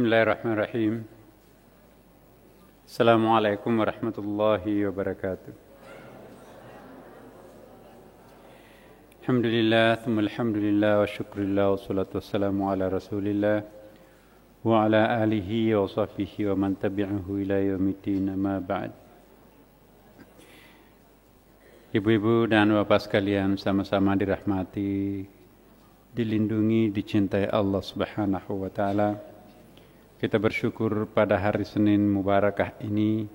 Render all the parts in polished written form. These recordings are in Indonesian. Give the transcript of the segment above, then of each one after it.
Bismillahirrahmanirrahim. Assalamualaikum warahmatullahi wabarakatuh. Alhamdulillah, thumma alhamdulillah, wa syukurillah, wa salatu wassalamu ala rasulillah, wa ala alihi wa sahbihi wa man tabi'ahu ila yaumiddin, amma ba'd. Ibu-ibu dan bapak sekalian, sama-sama dirahmati, dilindungi, dicintai Allah Subhanahu wa ta'ala. Kita bersyukur pada hari Senin Mubarakah ini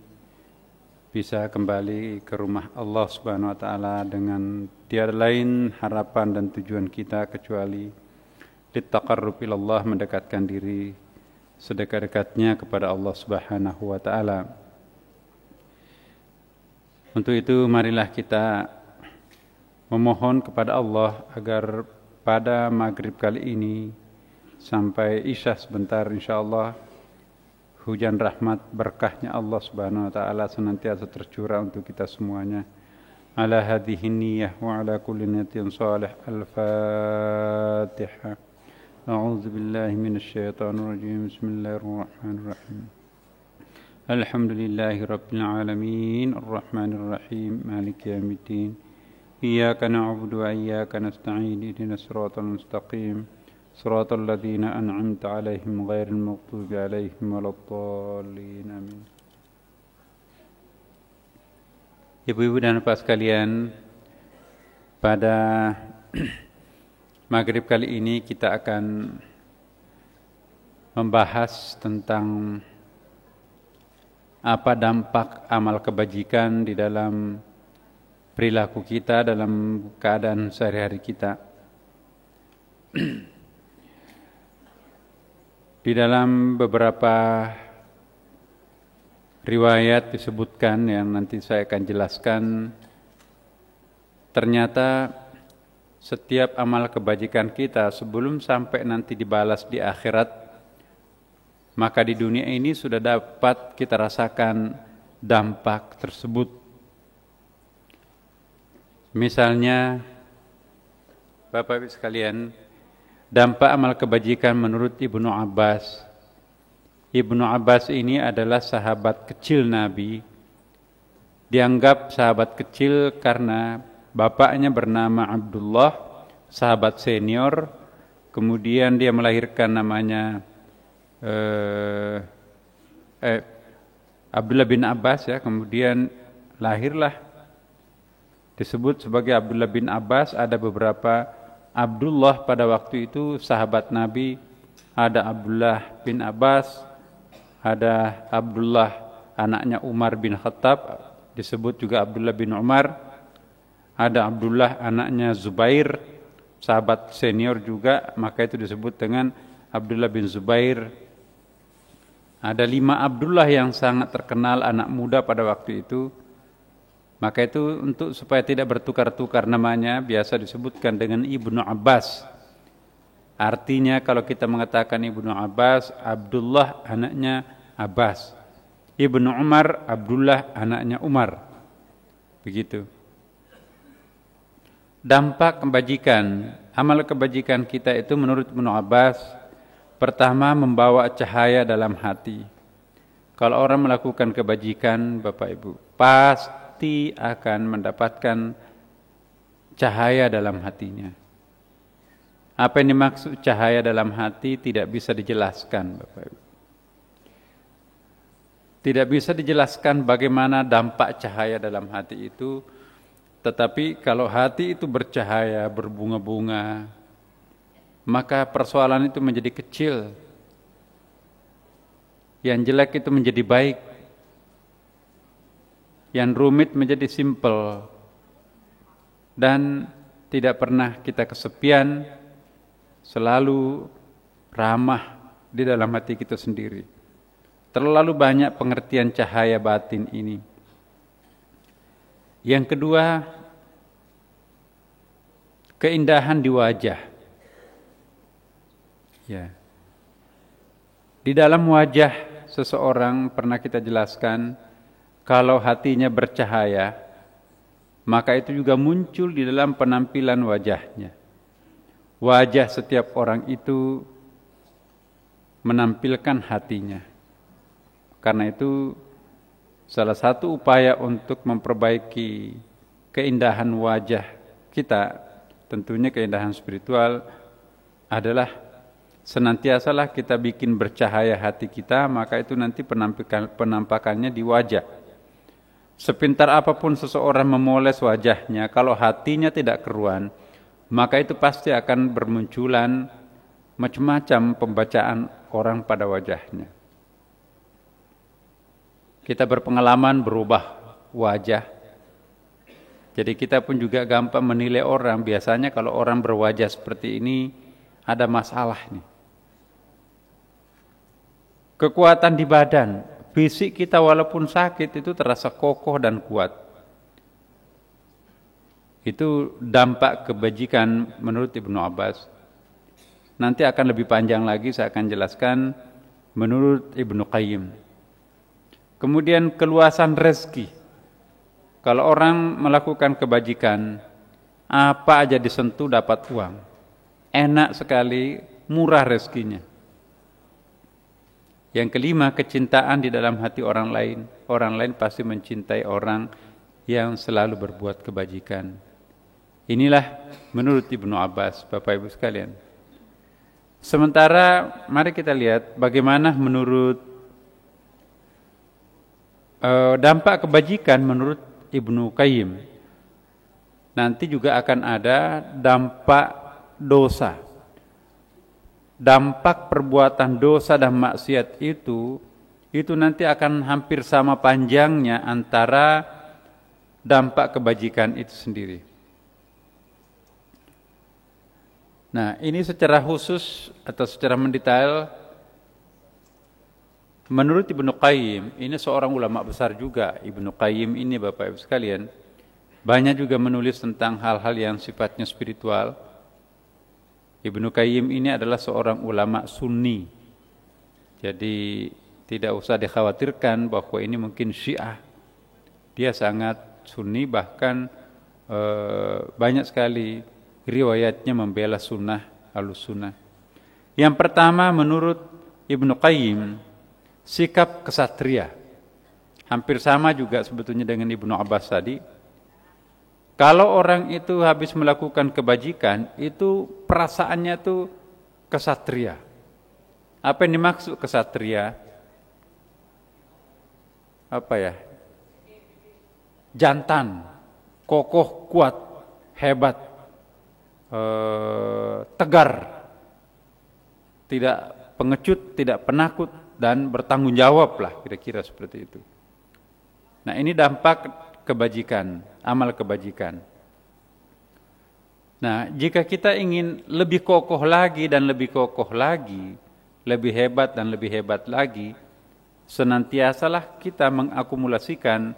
bisa kembali ke rumah Allah Subhanahu wa ta'ala dengan tiada lain harapan dan tujuan kita kecuali litaqarrub ilallah, mendekatkan diri sedekat-dekatnya kepada Allah Subhanahu wa ta'ala. Untuk itu marilah kita memohon kepada Allah agar pada maghrib kali ini sampai isya sebentar, insyaallah hujan rahmat berkahnya Allah Subhanahu wa taala senantiasa tercurah untuk kita semuanya. Ala hadhihi niyyah wa ala kulli niyatin salih. Al-Fatihah. A'udzu billahi minasy syaithanir rajim. Bismillahirrahmanirrahim. Alhamdulillahi rabbil alamin, arrahmanir rahim, maliki yaumiddin. Iyyaka na'budu wa iyyaka nasta'in. Ihdinas siratal mustaqim. صراط الذين أنعمت عليهم غير المغضوب عليهم ولا الضالين. Amin. Ibu-ibu dan bapak sekalian, pada maghrib kali ini kita akan membahas tentang apa dampak amal kebajikan di dalam perilaku kita, dalam keadaan sehari-hari kita. Di dalam beberapa riwayat disebutkan yang nanti saya akan jelaskan, ternyata setiap amal kebajikan kita sebelum sampai nanti dibalas di akhirat, maka di dunia ini sudah dapat kita rasakan dampak tersebut. Misalnya, Bapak-Ibu sekalian, dampak amal kebajikan menurut Ibnu Abbas. Ibnu Abbas ini adalah sahabat kecil Nabi. Dianggap sahabat kecil karena bapaknya bernama Abdullah, sahabat senior. Kemudian dia melahirkan namanya Abdullah bin Abbas, ya. Kemudian lahirlah disebut sebagai Abdullah bin Abbas. Ada beberapa Abdullah pada waktu itu sahabat Nabi. Ada Abdullah bin Abbas, ada Abdullah anaknya Umar bin Khattab, disebut juga Abdullah bin Umar. Ada Abdullah anaknya Zubair, sahabat senior juga, maka itu disebut dengan Abdullah bin Zubair. Ada 5 Abdullah yang sangat terkenal anak muda pada waktu itu. Maka itu untuk supaya tidak bertukar-tukar namanya, biasa disebutkan dengan Ibnu Abbas. Artinya kalau kita mengatakan Ibnu Abbas, Abdullah anaknya Abbas. Ibnu Umar, Abdullah anaknya Umar. Begitu. Dampak kebajikan, amal kebajikan kita itu menurut Ibnu Abbas, pertama membawa cahaya dalam hati. Kalau orang melakukan kebajikan, Bapak Ibu, pasti akan mendapatkan cahaya dalam hatinya. Apa yang dimaksud cahaya dalam hati tidak bisa dijelaskan, Bapak Ibu. Tidak bisa dijelaskan bagaimana dampak cahaya dalam hati itu, tetapi kalau hati itu bercahaya, berbunga-bunga, maka persoalan itu menjadi kecil. Yang jelek itu menjadi baik. Yang rumit menjadi simpel, dan tidak pernah kita kesepian, selalu ramah di dalam hati kita sendiri. Terlalu banyak pengertian cahaya batin ini. Yang kedua, keindahan di wajah. Ya. Di dalam wajah seseorang pernah kita jelaskan, kalau hatinya bercahaya, maka itu juga muncul di dalam penampilan wajahnya. Wajah setiap orang itu menampilkan hatinya. Karena itu salah satu upaya untuk memperbaiki keindahan wajah kita, tentunya keindahan spiritual, adalah senantiasalah kita bikin bercahaya hati kita, maka itu nanti penampakannya di wajah. Sepintar apapun seseorang memoles wajahnya, kalau hatinya tidak keruan, maka itu pasti akan bermunculan macam-macam pembacaan orang pada wajahnya. Kita berpengalaman berubah wajah, jadi kita pun juga gampang menilai orang. Biasanya kalau orang berwajah seperti ini, ada masalah nih. Kekuatan di badan, fisik kita walaupun sakit itu terasa kokoh dan kuat. Itu dampak kebajikan menurut Ibnu Abbas. Nanti akan lebih panjang lagi saya akan jelaskan menurut Ibnu Qayyim. Kemudian keluasan rezeki. Kalau orang melakukan kebajikan, apa aja disentuh dapat uang. Enak sekali, murah rezekinya. Yang kelima, kecintaan di dalam hati orang lain. Orang lain pasti mencintai orang yang selalu berbuat kebajikan. Inilah menurut Ibnu Abbas, Bapak Ibu sekalian. Sementara mari kita lihat bagaimana menurut dampak kebajikan menurut Ibnu Qayyim. Nanti juga akan ada dampak dosa. Dampak perbuatan dosa dan maksiat itu nanti akan hampir sama panjangnya antara dampak kebajikan itu sendiri. Nah, ini secara khusus atau secara mendetail menurut Ibnu Qayyim, ini seorang ulama besar juga. Ibnu Qayyim ini Bapak Ibu sekalian, banyak juga menulis tentang hal-hal yang sifatnya spiritual. Ibnu Qayyim ini adalah seorang ulama sunni. Jadi tidak usah dikhawatirkan bahwa ini mungkin Syiah. Dia sangat sunni, bahkan banyak sekali riwayatnya membela sunnah, Ahlussunnah. Yang pertama menurut Ibnu Qayyim, sikap kesatria. Hampir sama juga sebetulnya dengan Ibnu Abbas tadi. Kalau orang itu habis melakukan kebajikan, itu perasaannya itu kesatria. Apa yang dimaksud kesatria? Apa ya? Jantan, kokoh, kuat, hebat, tegar, tidak pengecut, tidak penakut, dan bertanggung jawab lah, kira-kira seperti itu. Nah, ini dampak kebajikan, amal kebajikan. Nah, jika kita ingin lebih kokoh lagi dan lebih kokoh lagi, lebih hebat dan lebih hebat lagi, senantiasalah kita mengakumulasikan,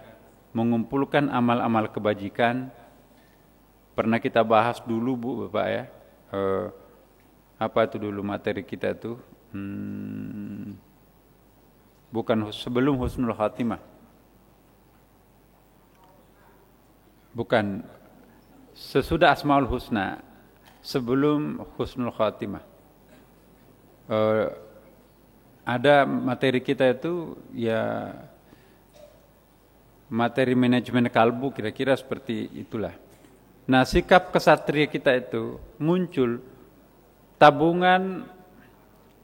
mengumpulkan amal-amal kebajikan. Pernah kita bahas dulu Bu, Bapak ya, apa itu dulu materi kita tuh? Bukan sebelum husnul khatimah. Bukan, sesudah Asmaul Husna, sebelum husnul khatimah. Ada materi kita itu ya materi manajemen kalbu, kira-kira seperti itulah. Nah, sikap kesatria kita itu muncul tabungan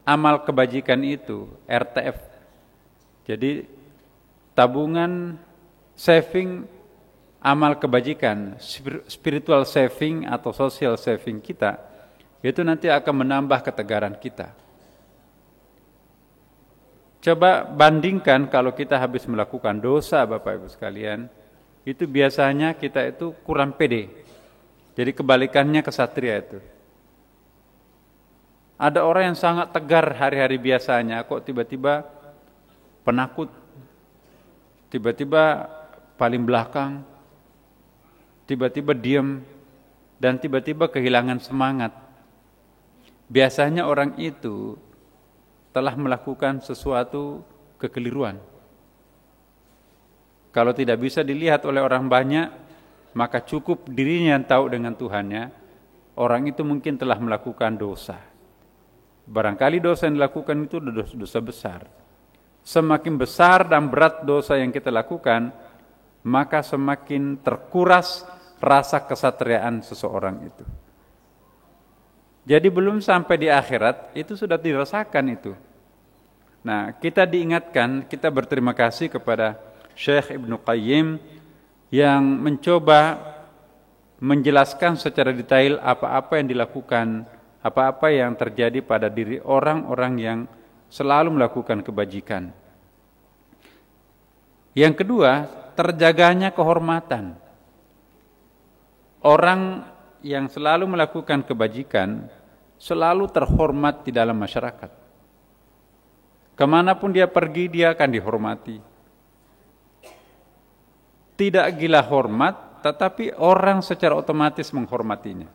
amal kebajikan itu, RTF. Jadi tabungan saving amal kebajikan, spiritual saving atau social saving kita, itu nanti akan menambah ketegaran kita. Coba bandingkan kalau kita habis melakukan dosa, Bapak Ibu sekalian, itu biasanya kita itu kurang pede. Jadi kebalikannya kesatria itu. Ada orang yang sangat tegar hari-hari biasanya, kok tiba-tiba penakut, tiba-tiba paling belakang, tiba-tiba diam, dan tiba-tiba kehilangan semangat. Biasanya orang itu telah melakukan sesuatu kekeliruan. Kalau tidak bisa dilihat oleh orang banyak, maka cukup dirinya yang tahu dengan Tuhannya, orang itu mungkin telah melakukan dosa. Barangkali dosa yang dilakukan itu dosa besar. Semakin besar dan berat dosa yang kita lakukan, maka semakin terkuras rasa kesatriaan seseorang itu. Jadi belum sampai di akhirat, itu sudah dirasakan itu. Nah, kita diingatkan, kita berterima kasih kepada Syekh Ibnu Qayyim yang mencoba menjelaskan secara detail apa-apa yang dilakukan, apa-apa yang terjadi pada diri orang-orang yang selalu melakukan kebajikan. Yang kedua, terjaganya kehormatan. Orang yang selalu melakukan kebajikan selalu terhormat di dalam masyarakat. Kemanapun dia pergi, dia akan dihormati. Tidak gila hormat, tetapi orang secara otomatis menghormatinya.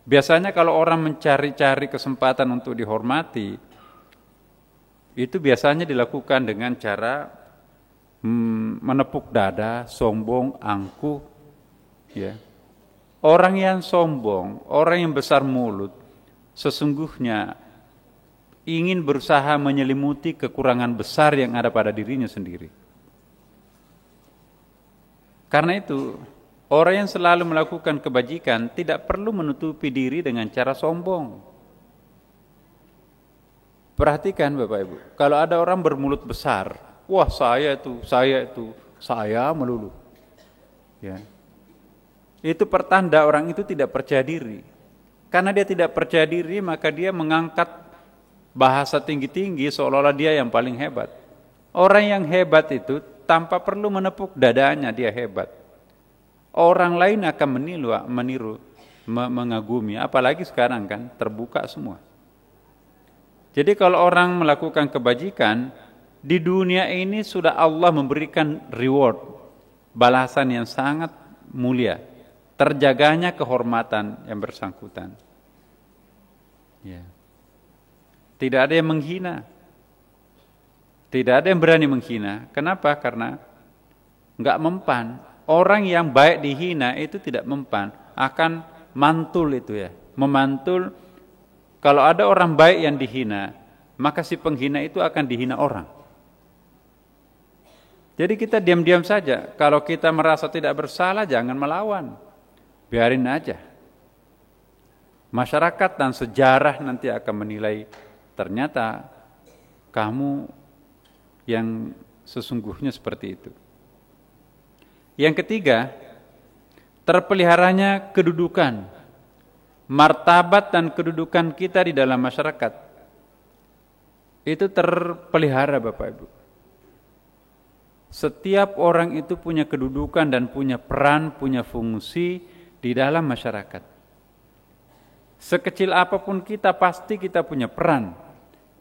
Biasanya kalau orang mencari-cari kesempatan untuk dihormati, itu biasanya dilakukan dengan cara menepuk dada, sombong, angkuh. Ya. Orang yang sombong, orang yang besar mulut, sesungguhnya ingin berusaha menyelimuti kekurangan besar yang ada pada dirinya sendiri. Karena itu, orang yang selalu melakukan kebajikan tidak perlu menutupi diri dengan cara sombong. Perhatikan Bapak Ibu, kalau ada orang bermulut besar, wah saya melulu. Ya. Itu pertanda orang itu tidak percaya diri. Karena dia tidak percaya diri, maka dia mengangkat bahasa tinggi-tinggi seolah-olah dia yang paling hebat. Orang yang hebat itu tanpa perlu menepuk dadanya dia hebat. Orang lain akan meniru, mengagumi. Apalagi sekarang kan terbuka semua. Jadi kalau orang melakukan kebajikan, di dunia ini sudah Allah memberikan reward, balasan yang sangat mulia. Terjaganya kehormatan yang bersangkutan. Ya. Tidak ada yang menghina. Tidak ada yang berani menghina. Kenapa? Karena enggak mempan. Orang yang baik dihina itu tidak mempan. Akan mantul itu ya. Memantul. Kalau ada orang baik yang dihina, maka si penghina itu akan dihina orang. Jadi kita diam-diam saja. Kalau kita merasa tidak bersalah, jangan melawan. Biarin aja. Masyarakat dan sejarah nanti akan menilai ternyata kamu yang sesungguhnya seperti itu. Yang ketiga, terpeliharanya kedudukan, martabat dan kedudukan kita di dalam masyarakat. Itu terpelihara Bapak Ibu. Setiap orang itu punya kedudukan dan punya peran, punya fungsi di dalam masyarakat. Sekecil apapun kita, pasti kita punya peran.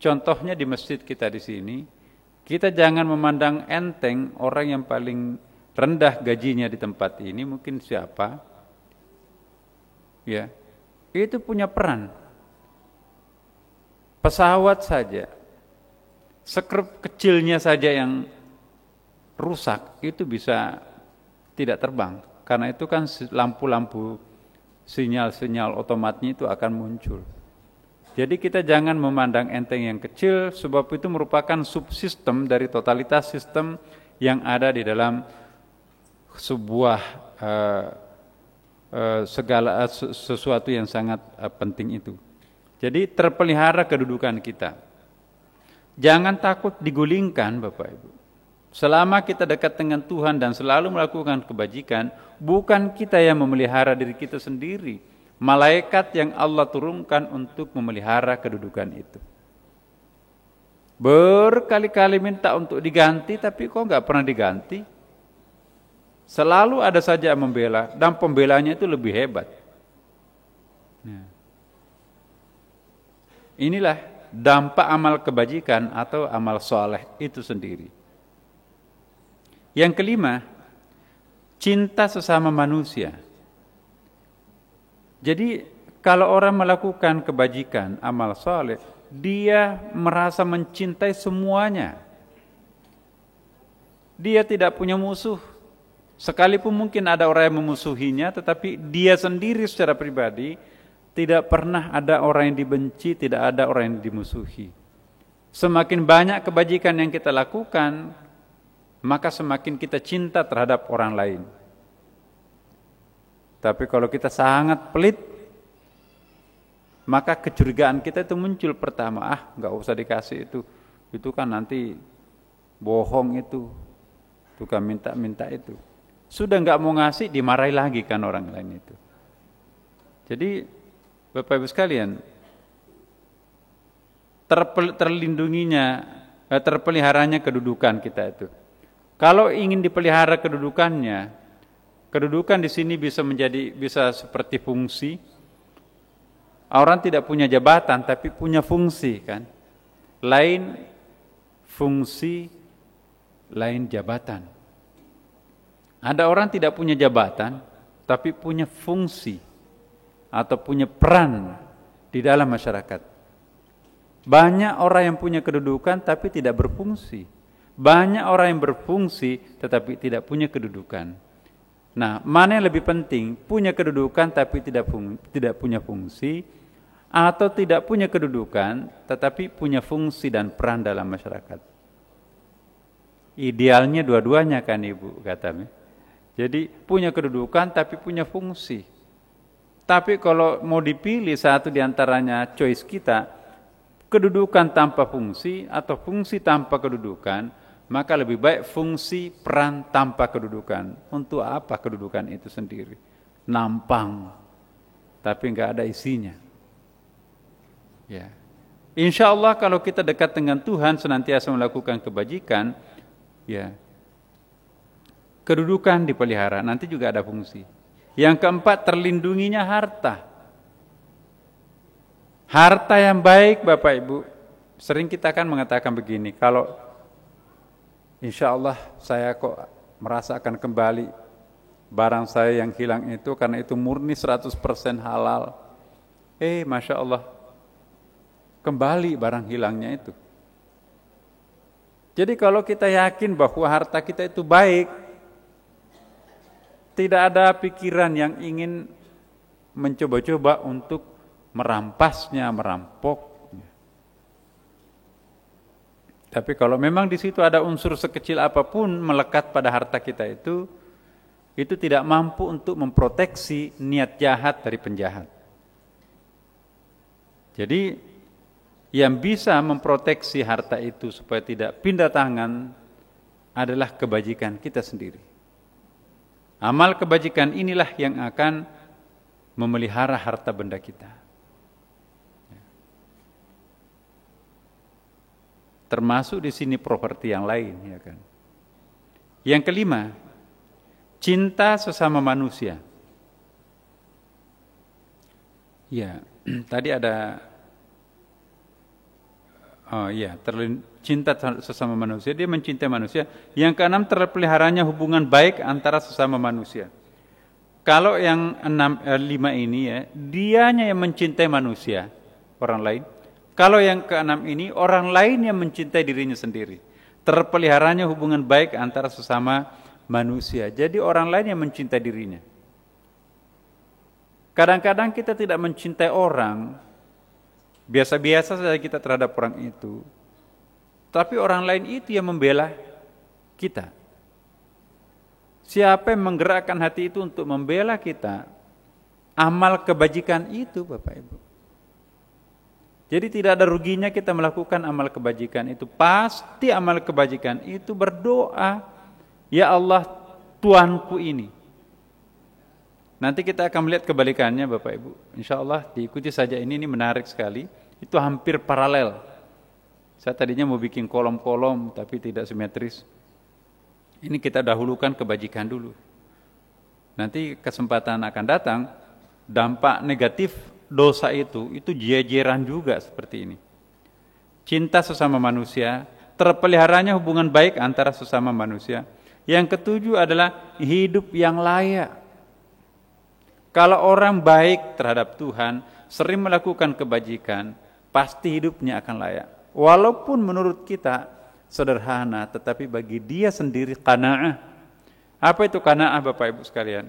Contohnya di masjid kita di sini, kita jangan memandang enteng orang yang paling rendah gajinya di tempat ini, mungkin siapa? Ya, itu punya peran. Pesawat saja, sekrup kecilnya saja yang rusak, itu bisa tidak terbang. Karena itu kan lampu-lampu sinyal-sinyal otomatnya itu akan muncul. Jadi kita jangan memandang enteng yang kecil, sebab itu merupakan subsistem dari totalitas sistem yang ada di dalam sebuah segala sesuatu yang sangat penting itu. Jadi terpelihara kedudukan kita. Jangan takut digulingkan Bapak Ibu. Selama kita dekat dengan Tuhan dan selalu melakukan kebajikan, bukan kita yang memelihara diri kita sendiri. Malaikat yang Allah turunkan untuk memelihara kedudukan itu. Berkali-kali minta untuk diganti, tapi kok nggak pernah diganti. Selalu ada saja membela, dan pembelanya itu lebih hebat. Nah. Inilah dampak amal kebajikan atau amal soleh itu sendiri. Yang kelima, cinta sesama manusia. Jadi kalau orang melakukan kebajikan, amal soleh, dia merasa mencintai semuanya. Dia tidak punya musuh. Sekalipun mungkin ada orang yang memusuhinya, tetapi dia sendiri secara pribadi Tidak pernah ada orang yang dibenci, tidak ada orang yang dimusuhi. Semakin banyak kebajikan yang kita lakukan, maka semakin kita cinta terhadap orang lain. Tapi kalau kita sangat pelit, maka kecurigaan kita itu muncul pertama, nggak usah dikasih itu kan nanti bohong itu, tukang minta-minta itu. Sudah nggak mau ngasih, dimarahi lagi kan orang lain itu. Jadi Bapak Ibu sekalian, terpeliharanya kedudukan kita itu. Kalau ingin dipelihara kedudukannya, kedudukan di sini bisa seperti fungsi. Orang tidak punya jabatan tapi punya fungsi kan. Lain fungsi, lain jabatan. Ada orang tidak punya jabatan tapi punya fungsi atau punya peran di dalam masyarakat. Banyak orang yang punya kedudukan tapi tidak berfungsi. Banyak orang yang berfungsi tetapi tidak punya kedudukan. Nah, mana yang lebih penting? Punya kedudukan tapi tidak punya fungsi, atau tidak punya kedudukan tetapi punya fungsi dan peran dalam masyarakat? Idealnya dua-duanya kan Ibu katanya. Jadi punya kedudukan tapi punya fungsi. Tapi kalau mau dipilih satu di antaranya choice kita, kedudukan tanpa fungsi atau fungsi tanpa kedudukan, maka lebih baik fungsi peran tanpa kedudukan. Untuk apa kedudukan itu sendiri? Nampang, tapi enggak ada isinya. Ya. Insya Allah kalau kita dekat dengan Tuhan, senantiasa melakukan kebajikan, ya, kedudukan dipelihara, nanti juga ada fungsi. Yang keempat, terlindunginya harta. Harta yang baik Bapak Ibu, sering kita kan mengatakan begini, kalau insya Allah saya kok merasa akan kembali barang saya yang hilang itu, karena itu murni 100% halal. Masya Allah, kembali barang hilangnya itu. Jadi kalau kita yakin bahwa harta kita itu baik, tidak ada pikiran yang ingin mencoba-coba untuk merampasnya, merampoknya. Tapi kalau memang di situ ada unsur sekecil apapun melekat pada harta kita itu tidak mampu untuk memproteksi niat jahat dari penjahat. Jadi yang bisa memproteksi harta itu supaya tidak pindah tangan adalah kebajikan kita sendiri. Amal kebajikan inilah yang akan memelihara harta benda kita. Termasuk di sini properti yang lain, ya kan. Yang kelima, cinta sesama manusia. Ya, tadi ada cinta sesama manusia, dia mencintai manusia. Yang keenam, terpeliharanya hubungan baik antara sesama manusia. Kalau yang 5 ini ya, dianya yang mencintai manusia, orang lain. Kalau yang keenam ini, orang lain yang mencintai dirinya sendiri. Terpeliharanya hubungan baik antara sesama manusia. Jadi orang lain yang mencintai dirinya. Kadang-kadang kita tidak mencintai orang, biasa-biasa saja kita terhadap orang itu. Tapi orang lain itu yang membela kita. Siapa yang menggerakkan hati itu untuk membela kita? Amal kebajikan itu, Bapak Ibu. Jadi tidak ada ruginya kita melakukan amal kebajikan itu. Pasti amal kebajikan itu berdoa, ya Allah, Tuanku ini. Nanti kita akan melihat kebalikannya Bapak Ibu. Insya Allah diikuti saja, ini menarik sekali. Itu hampir paralel. Saya tadinya mau bikin kolom-kolom tapi tidak simetris. Ini kita dahulukan kebajikan dulu. Nanti kesempatan akan datang, dampak negatif dosa itu jejeran juga seperti ini. Cinta sesama manusia, terpeliharanya hubungan baik antara sesama manusia. Yang ketujuh adalah hidup yang layak. Kalau orang baik terhadap Tuhan, sering melakukan kebajikan, pasti hidupnya akan layak. Walaupun menurut kita sederhana, tetapi bagi dia sendiri qanaah. Apa itu qanaah Bapak Ibu sekalian?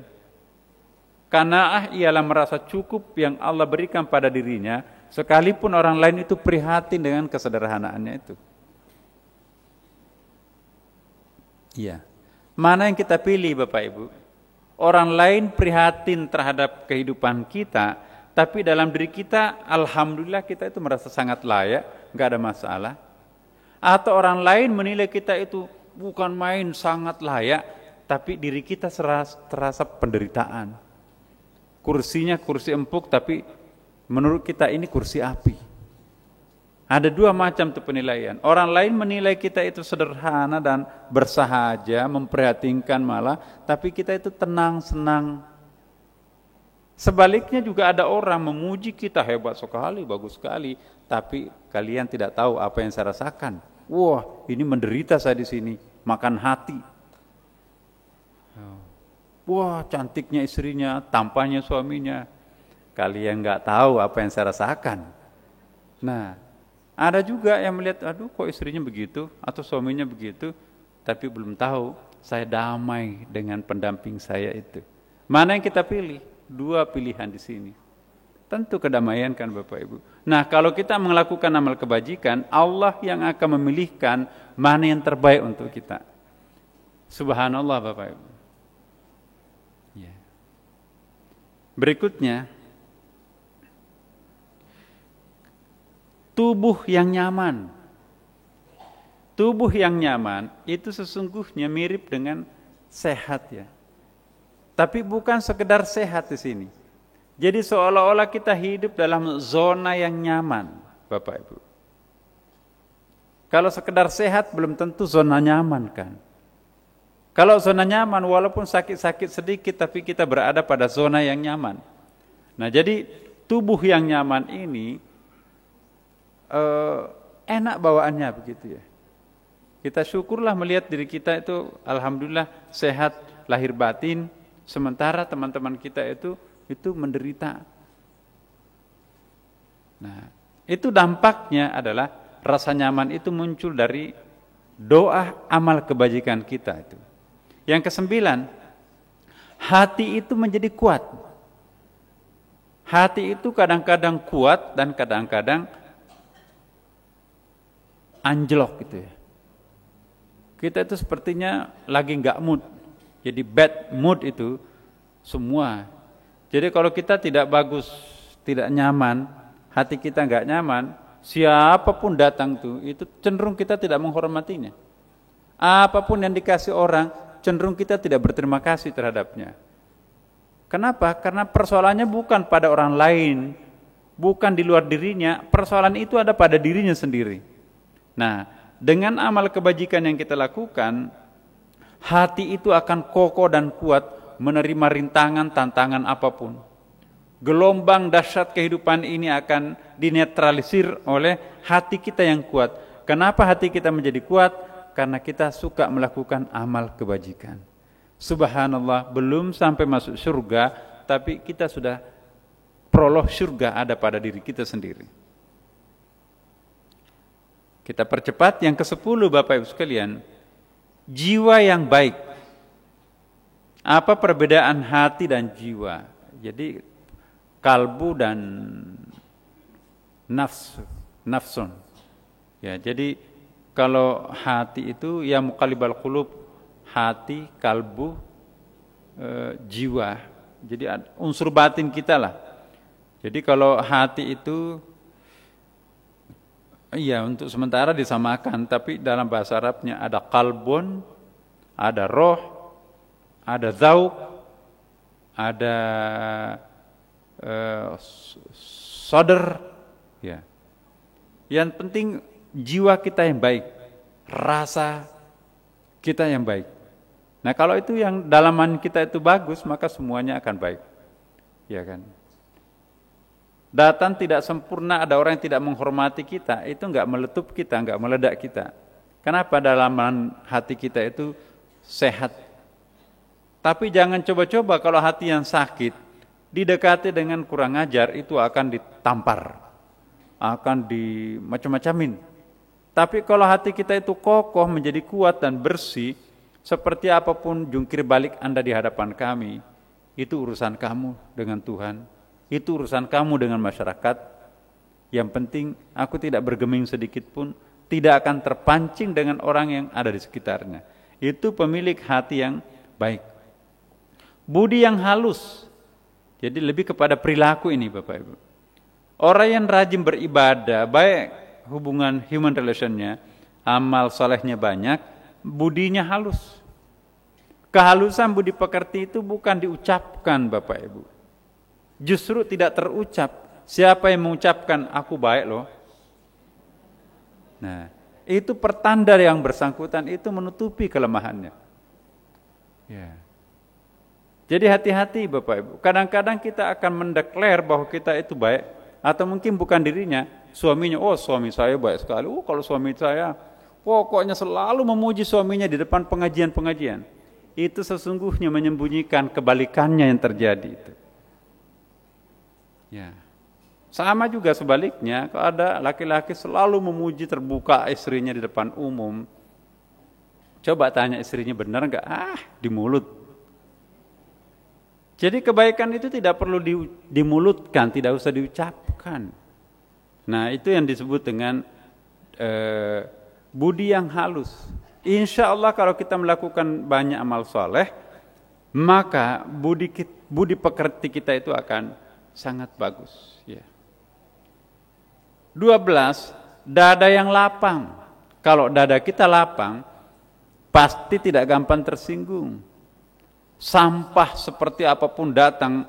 Qanaah ialah merasa cukup yang Allah berikan pada dirinya, sekalipun orang lain itu prihatin dengan kesederhanaannya itu. Iya. Mana yang kita pilih Bapak Ibu? Orang lain prihatin terhadap kehidupan kita, tapi dalam diri kita, alhamdulillah kita itu merasa sangat layak, nggak ada masalah. Atau orang lain menilai kita itu bukan main sangat layak, tapi diri kita terasa penderitaan. Kursinya kursi empuk, tapi menurut kita ini kursi api. Ada dua macam tuh penilaian. Orang lain menilai kita itu sederhana dan bersahaja, memprihatinkan malah, tapi kita itu tenang, senang. Sebaliknya juga ada orang memuji kita, hebat sekali, bagus sekali, tapi kalian tidak tahu apa yang saya rasakan. Wah, ini menderita saya di sini, makan hati. Wah, cantiknya istrinya, tampannya suaminya. Kalian nggak tahu apa yang saya rasakan. Nah, ada juga yang melihat, aduh kok istrinya begitu atau suaminya begitu, tapi belum tahu saya damai dengan pendamping saya itu. Mana yang kita pilih? Dua pilihan di sini. Tentu kedamaian kan Bapak Ibu. Nah, kalau kita melakukan amal kebajikan, Allah yang akan memilihkan mana yang terbaik untuk kita. Subhanallah Bapak Ibu. Ya. Berikutnya, tubuh yang nyaman. Tubuh yang nyaman itu sesungguhnya mirip dengan sehat ya. Tapi bukan sekedar sehat di sini. Jadi seolah-olah kita hidup dalam zona yang nyaman, Bapak Ibu. Kalau sekedar sehat belum tentu zona nyaman kan. Kalau zona nyaman walaupun sakit-sakit sedikit tapi kita berada pada zona yang nyaman. Nah, jadi tubuh yang nyaman ini enak bawaannya begitu ya. Kita syukurlah melihat diri kita itu alhamdulillah sehat lahir batin, sementara teman-teman kita itu menderita. Nah, itu dampaknya adalah rasa nyaman itu muncul dari doa amal kebajikan kita itu. Yang kesembilan, hati itu menjadi kuat. Hati itu kadang-kadang kuat dan kadang-kadang anjlok gitu ya. Kita itu sepertinya lagi nggak mood. Jadi bad mood itu semua. Jadi kalau kita tidak bagus, tidak nyaman, hati kita nggak nyaman, siapapun datang tuh, itu cenderung kita tidak menghormatinya. Apapun yang dikasih orang, cenderung kita tidak berterima kasih terhadapnya. Kenapa? Karena persoalannya bukan pada orang lain, bukan di luar dirinya, persoalan itu ada pada dirinya sendiri. Nah, dengan amal kebajikan yang kita lakukan, hati itu akan kokoh dan kuat menerima rintangan, tantangan apapun. Gelombang dahsyat kehidupan ini akan dinetralisir oleh hati kita yang kuat. Kenapa hati kita menjadi kuat? Karena kita suka melakukan amal kebajikan. Subhanallah, belum sampai masuk surga, tapi kita sudah prolog surga ada pada diri kita sendiri. Kita percepat yang ke-10 Bapak Ibu sekalian. Jiwa yang baik. Apa perbedaan hati dan jiwa? Jadi kalbu dan nafsun. Ya, jadi kalau hati itu ya muqallibal qulub, hati, kalbu, jiwa. Jadi unsur batin kita lah. Jadi kalau hati itu iya untuk sementara disamakan, tapi dalam bahasa Arabnya ada kalbun, ada roh, ada zauq, ada sadr. Ya. Yang penting jiwa kita yang baik, rasa kita yang baik. Nah, kalau itu yang dalaman kita itu bagus, maka semuanya akan baik. Ya kan? Datang tidak sempurna, ada orang yang tidak menghormati kita, itu enggak meletup kita, enggak meledak kita. Kenapa? Dalaman hati kita itu sehat. Tapi jangan coba-coba kalau hati yang sakit, didekati dengan kurang ajar, itu akan ditampar, akan dimacam-macamin. Tapi kalau hati kita itu kokoh, menjadi kuat dan bersih, seperti apapun jungkir balik Anda di hadapan kami, Itu urusan kamu dengan Tuhan. Itu urusan kamu dengan masyarakat. Yang penting aku tidak bergeming sedikit pun, tidak akan terpancing dengan orang yang ada di sekitarnya. Itu pemilik hati yang baik. Budi yang halus. Jadi lebih kepada perilaku ini Bapak Ibu. Orang yang rajin beribadah, baik hubungan human relationnya, amal solehnya banyak, budinya halus. Kehalusan budi pekerti itu bukan diucapkan Bapak Ibu. Justru tidak terucap. Siapa yang mengucapkan aku baik loh. Nah, itu pertanda yang bersangkutan itu menutupi kelemahannya. Ya. Jadi hati-hati Bapak Ibu. Kadang-kadang kita akan mendeklar bahwa kita itu baik, atau mungkin bukan dirinya, suaminya, oh suami saya baik sekali. Oh kalau suami saya pokoknya selalu memuji suaminya di depan pengajian-pengajian. Itu sesungguhnya menyembunyikan kebalikannya yang terjadi itu. Ya. Sama juga sebaliknya, kalau ada laki-laki selalu memuji terbuka istrinya di depan umum. Coba tanya istrinya benar enggak? Di mulut. Jadi kebaikan itu tidak perlu dimulutkan, tidak usah diucapkan. Nah, itu yang disebut dengan budi yang halus. Insya Allah kalau kita melakukan banyak amal soleh, maka budi pekerti kita itu akan sangat bagus. Ya. 12. Dada yang lapang. Kalau dada kita lapang, pasti tidak gampang tersinggung. Sampah seperti apapun datang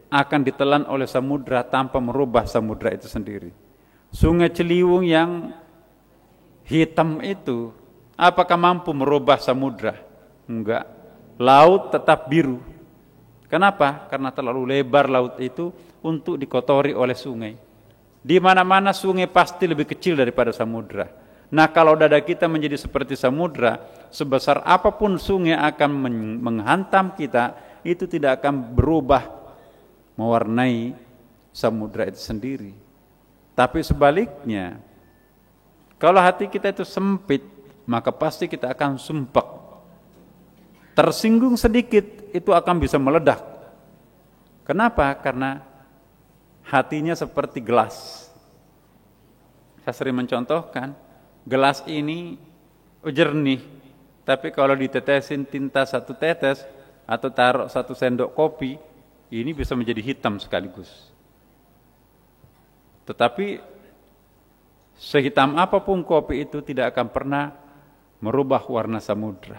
akan ditelan oleh samudra tanpa merubah samudra itu sendiri. Sungai Ciliwung yang hitam itu, apakah mampu merubah samudra? Enggak. Laut tetap biru. Kenapa? Karena terlalu lebar laut itu untuk dikotori oleh sungai. Di mana-mana sungai pasti lebih kecil daripada samudra. Nah, kalau dada kita menjadi seperti samudra, sebesar apapun sungai akan menghantam kita, itu tidak akan berubah mewarnai samudra itu sendiri. Tapi sebaliknya, kalau hati kita itu sempit, maka pasti kita akan sumpek. Tersinggung sedikit, itu akan bisa meledak. Kenapa? Karena hatinya seperti gelas. Saya sering mencontohkan, gelas ini jernih, tapi kalau ditetesin tinta 1 tetes atau taruh 1 sendok kopi, ini bisa menjadi hitam sekaligus. Tetapi sehitam apapun kopi itu tidak akan pernah merubah warna samudra.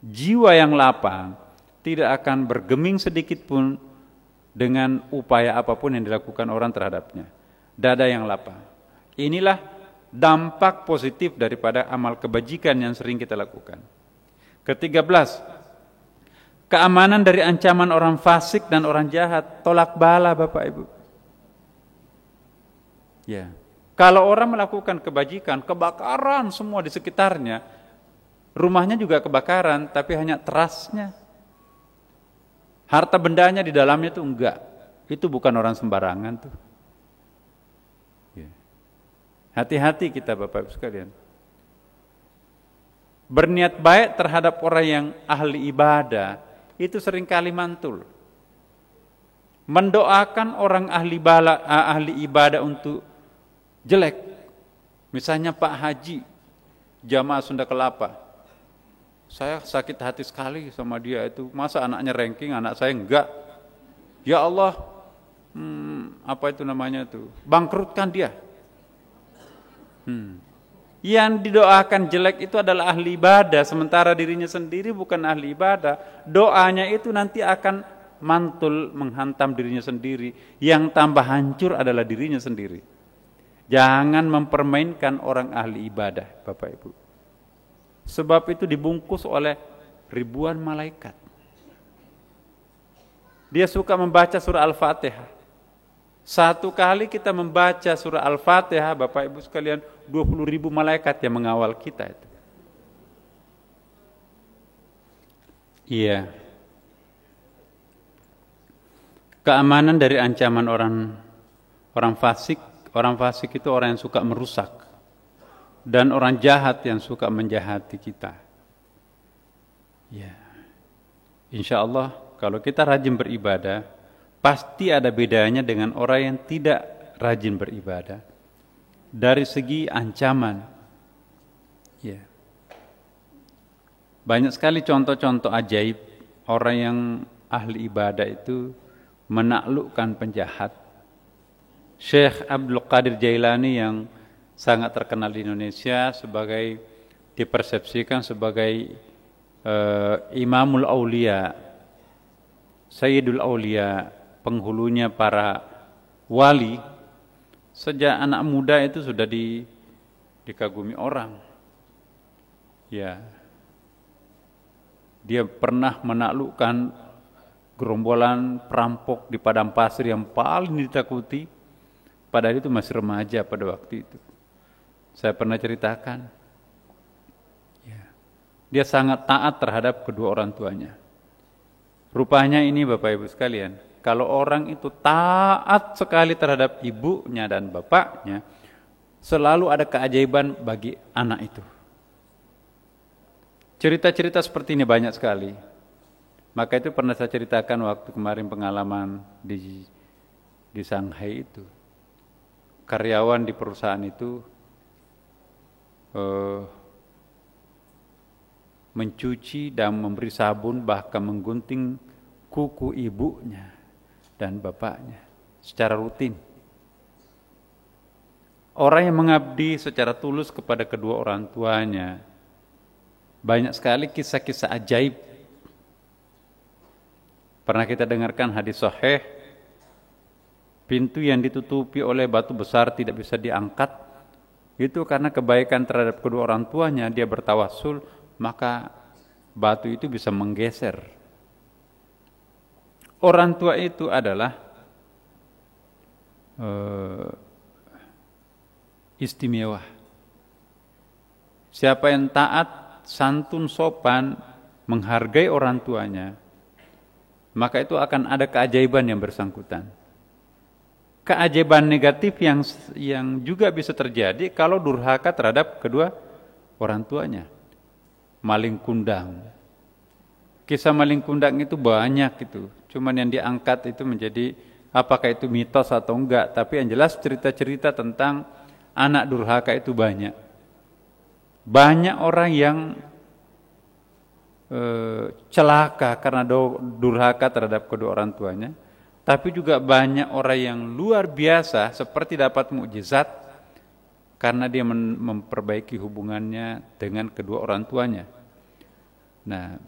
Jiwa yang lapang tidak akan bergeming sedikit pun dengan upaya apapun yang dilakukan orang terhadapnya. Dada yang lapang. Inilah dampak positif daripada amal kebajikan yang sering kita lakukan. Ke-13, keamanan dari ancaman orang fasik dan orang jahat. Tolak bala Bapak Ibu. Ya. Kalau orang melakukan kebajikan, kebakaran semua di sekitarnya, rumahnya juga kebakaran, tapi hanya terasnya. Harta bendanya di dalamnya itu enggak. Itu bukan orang sembarangan tuh. Ya. Hati-hati kita Bapak Ibu sekalian. Berniat baik terhadap orang yang ahli ibadah, itu seringkali mantul. Mendoakan orang ahli ibadah untuk jelek. Misalnya Pak Haji, jamaah Sunda Kelapa. Saya sakit hati sekali sama dia itu. Masa anaknya ranking, anak saya enggak. Ya Allah, apa itu namanya itu? Bangkrutkan dia. Yang didoakan jelek itu adalah ahli ibadah, sementara dirinya sendiri bukan ahli ibadah. Doanya itu nanti akan mantul menghantam dirinya sendiri. Yang tambah hancur adalah dirinya sendiri. Jangan mempermainkan orang ahli ibadah, Bapak Ibu. Sebab itu dibungkus oleh ribuan malaikat. Dia suka membaca surah Al-Fatihah. 1 kali kita membaca surah Al-Fatihah, Bapak Ibu sekalian, 20.000 malaikat yang mengawal kita itu. Iya. Keamanan dari ancaman orang fasik. Orang fasik itu orang yang suka merusak. Dan orang jahat yang suka menjahati kita. Ya. Insya Allah kalau kita rajin beribadah, pasti ada bedanya dengan orang yang tidak rajin beribadah. Dari segi ancaman, ya. Banyak sekali contoh-contoh ajaib orang yang ahli ibadah itu menaklukkan penjahat. Syekh Abdul Qadir Jailani yang sangat terkenal di Indonesia sebagai dipersepsikan sebagai Imamul Aulia, Sayyidul Aulia, penghulunya para wali. Sejak anak muda itu sudah dikagumi orang. Ya, dia pernah menaklukkan gerombolan perampok di padang pasir yang paling ditakuti. Padahal itu masih remaja pada waktu itu. Saya pernah ceritakan. Ya. Dia sangat taat terhadap kedua orang tuanya. Rupanya ini Bapak Ibu sekalian, kalau orang itu taat sekali terhadap ibunya dan bapaknya, selalu ada keajaiban bagi anak itu. Cerita-cerita seperti ini banyak sekali. Maka itu pernah saya ceritakan waktu kemarin pengalaman di Shanghai itu. Karyawan di perusahaan itu mencuci dan memberi sabun, bahkan menggunting kuku ibunya dan bapaknya secara rutin. Orang yang mengabdi secara tulus kepada kedua orang tuanya, banyak sekali kisah-kisah ajaib. Pernah kita dengarkan hadis sahih, pintu yang ditutupi oleh batu besar tidak bisa diangkat, itu karena kebaikan terhadap kedua orang tuanya. Dia bertawassul, maka batu itu bisa menggeser. Orang tua itu adalah istimewa. Siapa yang taat, santun, sopan, menghargai orang tuanya, maka itu akan ada keajaiban yang bersangkutan. Keajaiban negatif yang juga bisa terjadi kalau durhaka terhadap kedua orang tuanya. Maling kundang. Kisah maling kundang itu banyak itu. Cuman yang diangkat itu menjadi apakah itu mitos atau enggak. Tapi yang jelas cerita-cerita tentang anak durhaka itu banyak. Banyak orang yang celaka karena durhaka terhadap kedua orang tuanya. Tapi juga banyak orang yang luar biasa seperti dapat mukjizat karena dia memperbaiki hubungannya dengan kedua orang tuanya. Nah,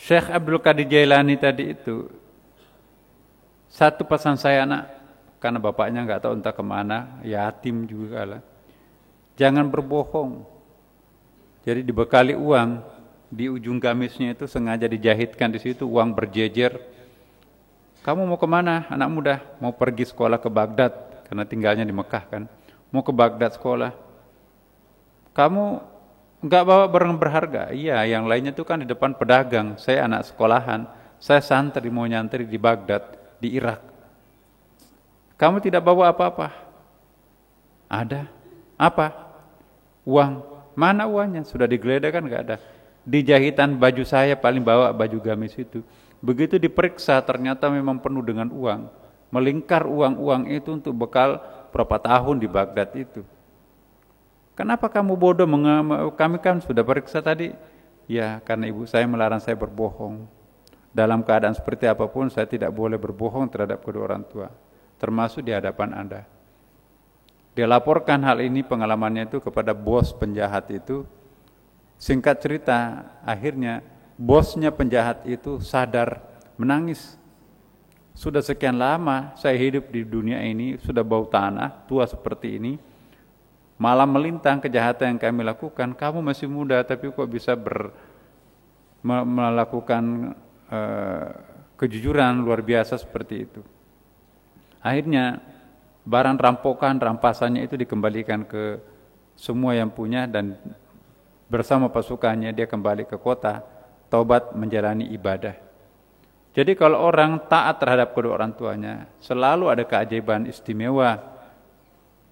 Syekh Abdul Qadir Jailani tadi itu, satu pesan saya anak, karena bapaknya nggak tahu entah kemana, yatim juga lah. Jangan berbohong. Jadi dibekali uang, di ujung gamisnya itu sengaja dijahitkan di situ uang berjejer. Kamu mau kemana anak muda? Mau pergi sekolah ke Baghdad, karena tinggalnya di Mekah kan. Mau ke Baghdad sekolah. Kamu enggak bawa barang berharga? Iya, yang lainnya itu kan di depan pedagang. Saya anak sekolahan, saya santri mau nyantri di Baghdad, di Irak. Kamu tidak bawa apa-apa? Ada. Apa? Uang. Mana uangnya? Sudah digeledah kan enggak ada. Di jahitan baju saya paling bawa baju gamis itu. Begitu diperiksa ternyata memang penuh dengan uang. Melingkar uang-uang itu untuk bekal berapa tahun di Baghdad itu. Kenapa kamu bodoh? Kami kan sudah periksa tadi. Ya, karena ibu saya melarang saya berbohong. Dalam keadaan seperti apapun saya tidak boleh berbohong terhadap kedua orang tua. Termasuk di hadapan Anda. Dia laporkan hal ini pengalamannya itu kepada bos penjahat itu. Singkat cerita, akhirnya bosnya penjahat itu sadar, menangis. Sudah sekian lama saya hidup di dunia ini, sudah bau tanah, tua seperti ini. Malam melintang kejahatan yang kami lakukan, kamu masih muda tapi kok bisa melakukan kejujuran luar biasa seperti itu. Akhirnya barang rampasannya itu dikembalikan ke semua yang punya dan bersama pasukannya dia kembali ke kota, taubat menjalani ibadah. Jadi kalau orang taat terhadap kedua orang tuanya, selalu ada keajaiban istimewa.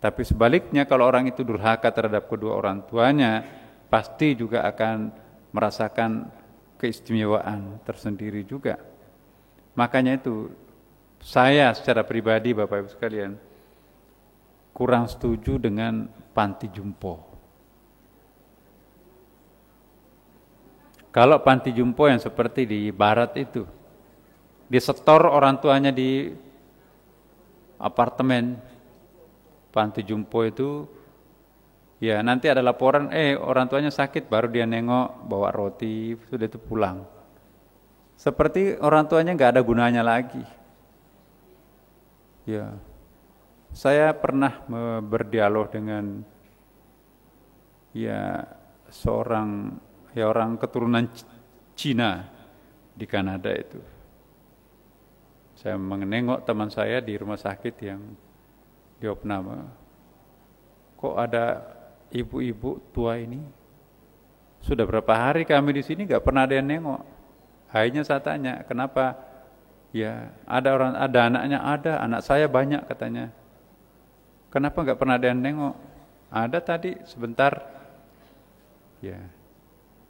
Tapi sebaliknya kalau orang itu durhaka terhadap kedua orang tuanya, pasti juga akan merasakan keistimewaan tersendiri juga. Makanya itu saya secara pribadi Bapak Ibu sekalian kurang setuju dengan panti jompo. Kalau panti jompo yang seperti di barat itu, disetor orang tuanya di apartemen, panti jompo itu ya nanti ada laporan, orang tuanya sakit, baru dia nengok, bawa roti, sudah itu pulang. Seperti orang tuanya nggak ada gunanya lagi. Ya, saya pernah berdialog dengan seorang orang keturunan Cina di Kanada itu. Saya menengok teman saya di rumah sakit yang di opname. Kok ada ibu-ibu tua ini? Sudah berapa hari kami di sini nggak pernah ada yang nengok. Akhirnya saya tanya, kenapa? Ya, ada anaknya, anak saya banyak katanya. Kenapa nggak pernah ada yang nengok? Ada tadi sebentar. Ya,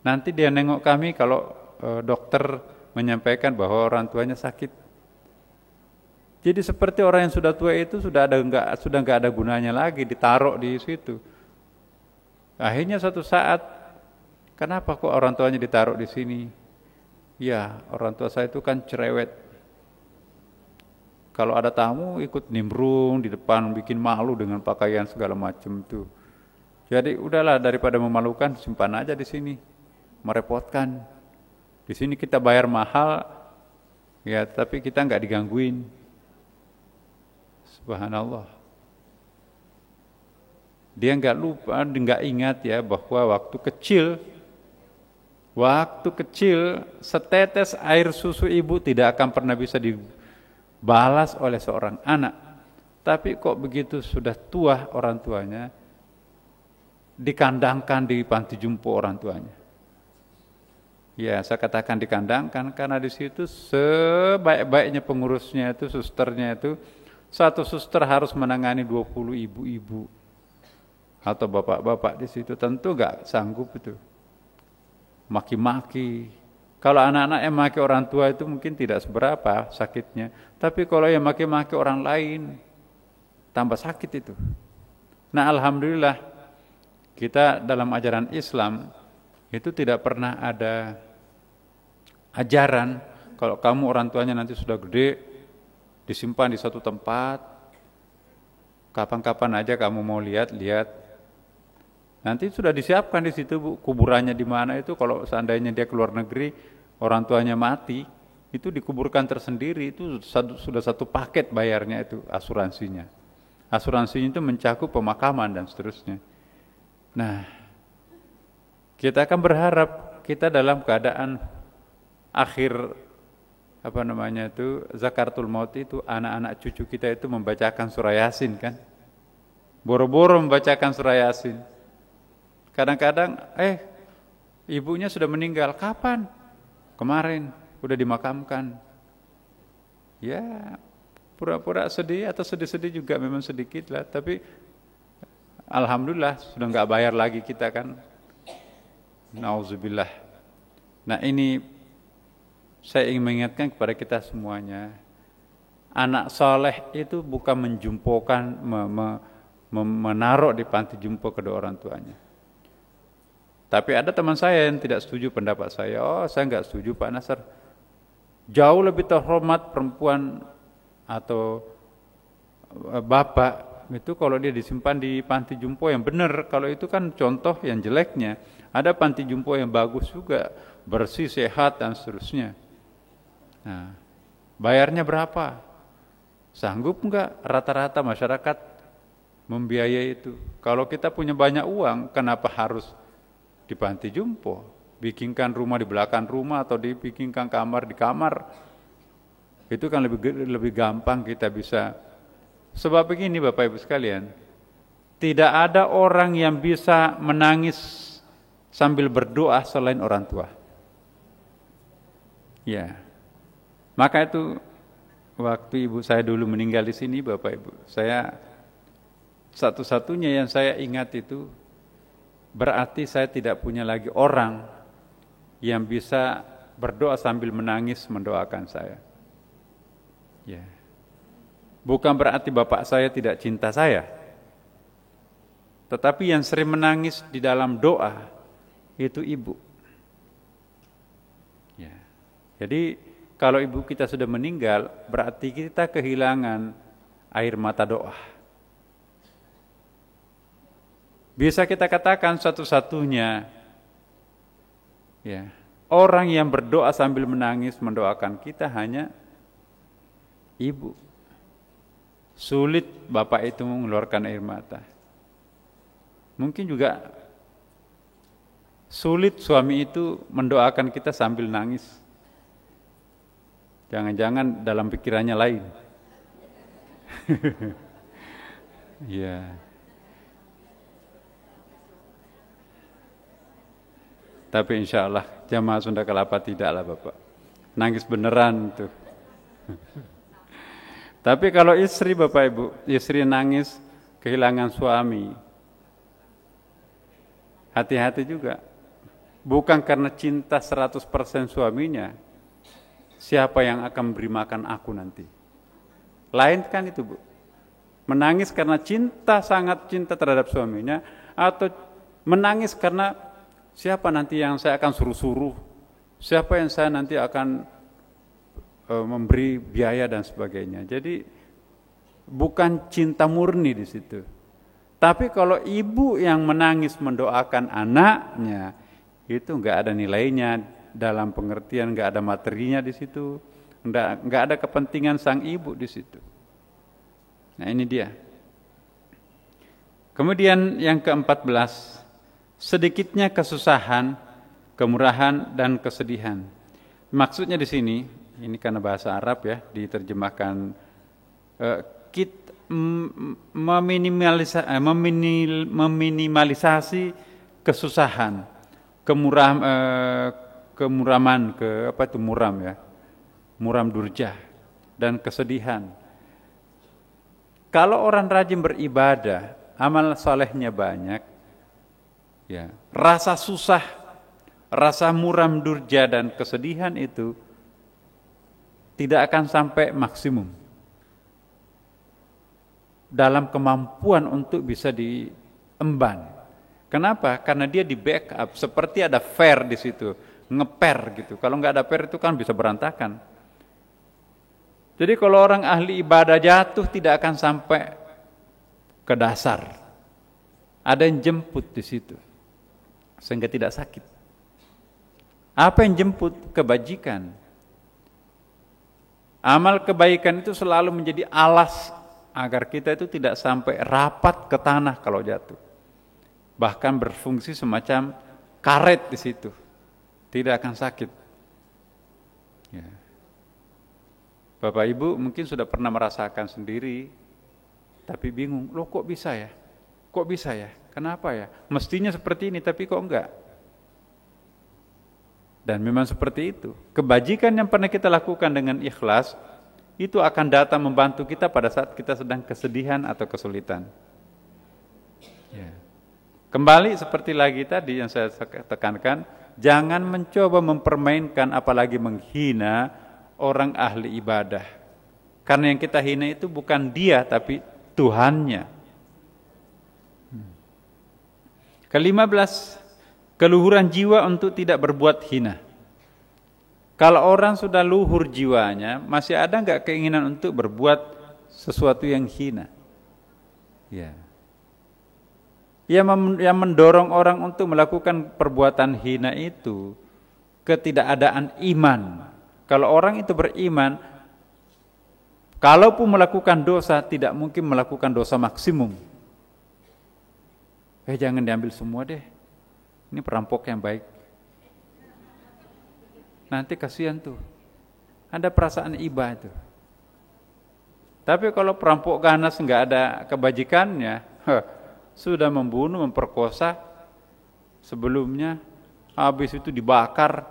nanti dia nengok kami kalau dokter menyampaikan bahwa orang tuanya sakit. Jadi seperti orang yang sudah tua itu sudah nggak ada gunanya lagi, ditaruh di situ. Akhirnya suatu saat, kenapa kok orang tuanya ditaruh di sini? Ya, orang tua saya itu kan cerewet. Kalau ada tamu ikut nimbrung di depan, bikin malu dengan pakaian segala macam itu. Jadi udahlah, daripada memalukan, simpan aja di sini, merepotkan. Di sini kita bayar mahal, ya tapi kita nggak digangguin. Subhanallah. Dia nggak ingat ya bahwa waktu kecil setetes air susu ibu tidak akan pernah bisa dibalas oleh seorang anak. Tapi kok begitu sudah tua orang tuanya, dikandangkan di panti jompo orang tuanya. Ya, saya katakan dikandangkan karena di situ sebaik-baiknya pengurusnya itu, susternya itu, satu suster harus menangani 20 ibu-ibu atau bapak-bapak di situ, tentu nggak sanggup itu. Maki-maki. Kalau anak-anak yang maki orang tua itu mungkin tidak seberapa sakitnya, tapi kalau yang maki-maki orang lain tambah sakit itu. Nah, alhamdulillah kita dalam ajaran Islam itu tidak pernah ada ajaran kalau kamu orang tuanya nanti sudah gede disimpan di satu tempat, kapan-kapan aja kamu mau lihat. Nanti sudah disiapkan di situ, Bu, kuburannya di mana itu. Kalau seandainya dia keluar negeri, orang tuanya mati, itu dikuburkan tersendiri. Itu sudah satu paket bayarnya itu asuransinya. Asuransinya itu mencakup pemakaman dan seterusnya. Nah, kita akan berharap kita dalam keadaan akhir zakaratul maut itu, anak-anak cucu kita itu membacakan surah Yasin kan. Boro-boro membacakan surah Yasin. Kadang-kadang ibunya sudah meninggal. Kapan? Kemarin, udah dimakamkan. Ya, pura-pura sedih atau sedih-sedih juga memang sedikit lah, tapi alhamdulillah sudah nggak bayar lagi kita kan. Nauzubillah. Nah, ini saya ingin mengingatkan kepada kita semuanya, anak soleh itu bukan menjumpokan, menaruh di panti jompo kedua orang tuanya. Tapi ada teman saya yang tidak setuju pendapat saya. Saya nggak setuju Pak Nasr. Jauh lebih terhormat perempuan atau bapak itu kalau dia disimpan di panti jompo yang benar. Kalau itu kan contoh yang jeleknya. Ada panti jompo yang bagus juga, bersih, sehat dan seterusnya. Nah, bayarnya berapa? Sanggup enggak rata-rata masyarakat membiayai itu? Kalau kita punya banyak uang, kenapa harus di panti jompo? Bikinkan rumah di belakang rumah atau dibikinkan kamar di kamar. Itu kan lebih gampang kita bisa. Sebab begini Bapak Ibu sekalian, tidak ada orang yang bisa menangis sambil berdoa selain orang tua. Ya. Maka itu waktu ibu saya dulu meninggal di sini Bapak Ibu, saya satu-satunya yang saya ingat itu berarti saya tidak punya lagi orang yang bisa berdoa sambil menangis mendoakan saya. Ya. Bukan berarti bapak saya tidak cinta saya. Tetapi yang sering menangis di dalam doa itu ibu. Ya. Jadi kalau ibu kita sudah meninggal, berarti kita kehilangan air mata doa. Bisa kita katakan satu-satunya ya, orang yang berdoa sambil menangis mendoakan kita hanya ibu. Sulit bapak itu mengeluarkan air mata. Mungkin juga sulit suami itu mendoakan kita sambil nangis. Jangan-jangan dalam pikirannya lain. Ya. Tapi insya Allah jamaah Sunda Kelapa tidaklah bapak. Nangis beneran tuh. Tapi kalau istri bapak ibu, istri nangis kehilangan suami, hati-hati juga. Bukan karena cinta 100% suaminya, siapa yang akan beri makan aku nanti. Lain kan itu bu. Menangis karena cinta, sangat cinta terhadap suaminya, atau menangis karena siapa nanti yang saya akan suruh-suruh, siapa yang saya nanti akan memberi biaya dan sebagainya. Jadi bukan cinta murni di situ. Tapi kalau ibu yang menangis mendoakan anaknya, itu enggak ada nilainya dalam pengertian, enggak ada materinya di situ, enggak ada kepentingan sang ibu di situ. Nah ini dia. Kemudian yang ke-14, sedikitnya kesusahan, kemurahan dan kesedihan. Maksudnya di sini, ini karena bahasa Arab ya, diterjemahkan meminimalisasi kesusahan, kemuraman, muram ya, muram durjah dan kesedihan. Kalau orang rajin beribadah, amal salehnya banyak, ya, rasa susah, rasa muram durja dan kesedihan itu tidak akan sampai maksimum dalam kemampuan untuk bisa diemban. Kenapa? Karena dia di backup, seperti ada fair di situ, ngeper gitu. Kalau nggak ada fair itu kan bisa berantakan. Jadi kalau orang ahli ibadah jatuh tidak akan sampai ke dasar. Ada yang jemput di situ, sehingga tidak sakit. Apa yang jemput? Kebajikan. Amal kebaikan itu selalu menjadi alas agar kita itu tidak sampai rapat ke tanah kalau jatuh. Bahkan berfungsi semacam karet di situ. Tidak akan sakit. Ya. Bapak Ibu mungkin sudah pernah merasakan sendiri, tapi bingung, loh kok bisa ya? Kok bisa ya? Kenapa ya? Mestinya seperti ini, tapi kok enggak? Dan memang seperti itu. Kebajikan yang pernah kita lakukan dengan ikhlas, itu akan datang membantu kita pada saat kita sedang kesedihan atau kesulitan. Ya. Kembali seperti lagi tadi yang saya tekankan, jangan mencoba mempermainkan apalagi menghina orang ahli ibadah. Karena yang kita hina itu bukan dia, tapi Tuhannya. Ke-15, keluhuran jiwa untuk tidak berbuat hina. Kalau orang sudah luhur jiwanya, masih ada enggak keinginan untuk berbuat sesuatu yang hina? Ya. Yang mendorong orang untuk melakukan perbuatan hina itu ketidakadaan iman. Kalau orang itu beriman, kalaupun melakukan dosa, tidak mungkin melakukan dosa maksimum. Jangan diambil semua deh. Ini perampok yang baik. Nanti kasihan tuh. Ada perasaan iba itu. Tapi kalau perampok ganas nggak ada kebajikannya, sudah membunuh, memperkosa sebelumnya, habis itu dibakar.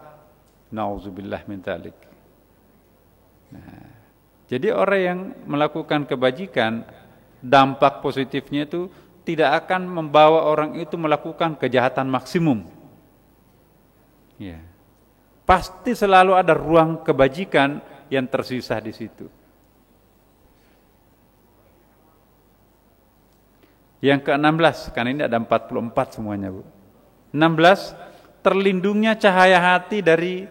Nauzubillah min dzalik. Nah, jadi orang yang melakukan kebajikan, dampak positifnya itu tidak akan membawa orang itu melakukan kejahatan maksimum. Ya. Pasti selalu ada ruang kebajikan yang tersisa di situ. Yang ke-16, kan ini ada 44 semuanya, Bu. 16, terlindungnya cahaya hati dari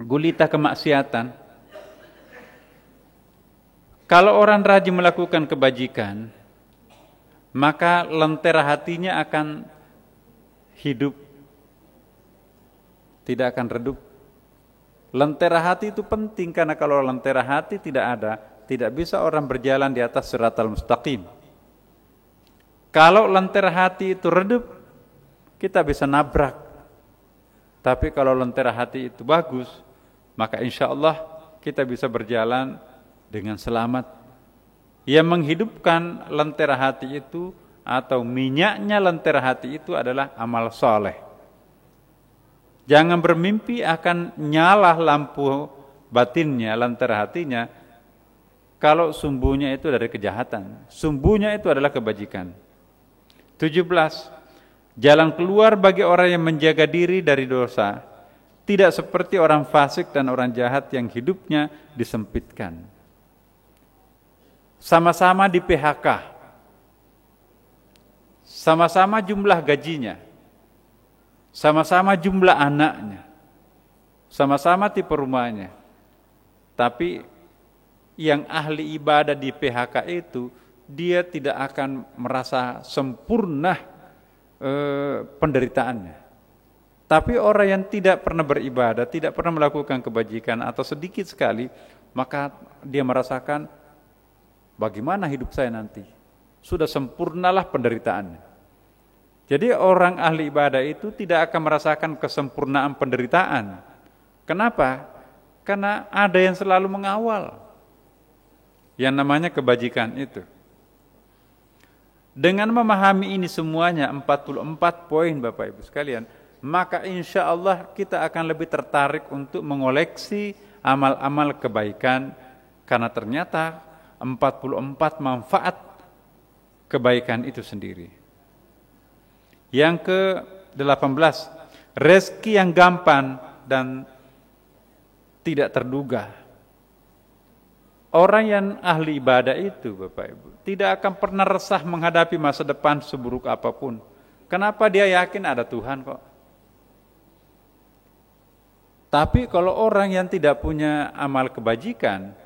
gulita kemaksiatan. Kalau orang rajin melakukan kebajikan, maka lentera hatinya akan hidup, tidak akan redup. Lentera hati itu penting, karena kalau lentera hati tidak ada, tidak bisa orang berjalan di atas siratal mustaqim. Kalau lentera hati itu redup, kita bisa nabrak. Tapi kalau lentera hati itu bagus, maka insya Allah kita bisa berjalan dengan selamat. Yang menghidupkan lentera hati itu atau minyaknya lentera hati itu adalah amal soleh. Jangan bermimpi akan nyala lampu batinnya, lentera hatinya, kalau sumbunya itu dari kejahatan. Sumbunya itu adalah kebajikan. 17. Jalan keluar bagi orang yang menjaga diri dari dosa tidak seperti orang fasik dan orang jahat yang hidupnya disempitkan. Sama-sama di PHK, sama-sama jumlah gajinya, sama-sama jumlah anaknya, sama-sama tipe rumahnya. Tapi yang ahli ibadah di PHK itu, dia tidak akan merasa sempurna penderitaannya. Tapi orang yang tidak pernah beribadah, tidak pernah melakukan kebajikan atau sedikit sekali, maka dia merasakan, bagaimana hidup saya nanti? Sudah sempurnalah penderitaannya. Jadi orang ahli ibadah itu tidak akan merasakan kesempurnaan penderitaan. Kenapa? Karena ada yang selalu mengawal yang namanya kebajikan itu. Dengan memahami ini semuanya, 44 poin Bapak Ibu sekalian, maka insya Allah kita akan lebih tertarik untuk mengoleksi amal-amal kebaikan, karena ternyata 44 manfaat kebaikan itu sendiri. Yang ke-18, rezeki yang gampang dan tidak terduga. Orang yang ahli ibadah itu Bapak Ibu tidak akan pernah resah menghadapi masa depan seburuk apapun. Kenapa? Dia yakin ada Tuhan kok. Tapi kalau orang yang tidak punya amal kebajikan,